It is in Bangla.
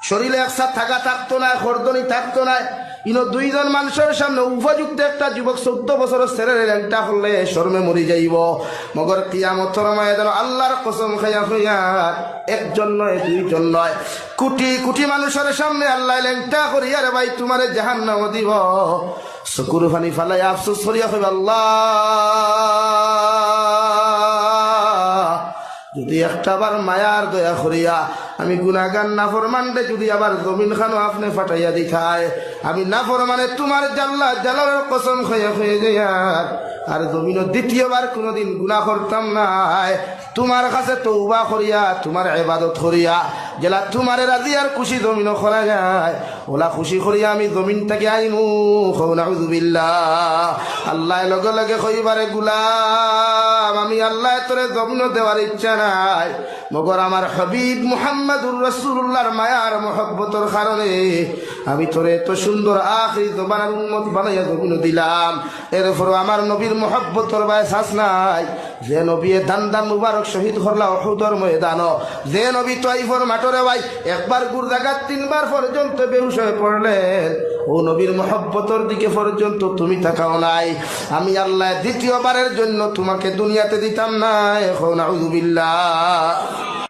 শরীরে একসাথ থাকতো না, খরদনি থাকতো না। ইনো দুইজন মানুষের সামনে উপযুক্ত একটা যুবক 14 বছরের ছেলের ল্যাংটা হলে শর্মে মরি যাইব। মগর কিয়ামতের ময়দানে আল্লাহর কসম খাইয়া খাইয়া একজন নয়, দুইজন নয়, কোটি কোটি মানুষের সামনে আল্লাহ ল্যাংটা করিয়া রে ভাই তোমারে জাহান্নাম দিব। চকুর পানি ফালাই আফসোস করিয়া কইবে, আল্লাহ যদি একটাবার মায়ার দয়া করিয়া আমি গুনাহগার নাফরমানরে যদি আবার জমিন খানো আপনি ফাটাইয়া দিখায়, আমি নাফরমানে তোমার জালালের কসম খাইয়া হয়ে যায় আর জমিনও দ্বিতীয়বার কোনোদিন গুনাহ করতাম নাই। তোমার কাছে তওবা করিয়া তোমার ইবাদত করিয়া জেলা তোমারে রাজি আর খুশি জমিনও করা যায়, ওলা খুশি করিয়া আমি জমিন থেকে আইমু। নাউযুবিল্লাহ। আল্লাহ লগে লগে কইবারে গুলাম আমি আল্লাহ তোরে জমিনও দেওয়ার ইচ্ছা নাই, মগর আমার হাবিব মুহাম্মদুর রাসূলুল্লাহর মায়ার মহব্বতের কারণে আমি তোরে এত সুন্দর আখিরি জমানার উম্মত বানাইয়া জমিনও দিলাম। এরপরও আমার নবীর মহব্বতের বায় শ্বাস নাই। যে নবী দান দান মুবারক শহীদ করলা উহুদের ময়দানও, যে নবী তাইফের মাঠরে ভাই একবার গুরদাঘাত 3 বার পর্যন্ত বেহুশ হয়ে পড়লেন, ও নবীর মহব্বতের দিকে পর্যন্ত তুমি তাকাও নাই। আমি আল্লাহ দ্বিতীয়বারের জন্য তোমাকে দুনিয়াতে দিতাম না। এখন নাউযুবিল্লাহ।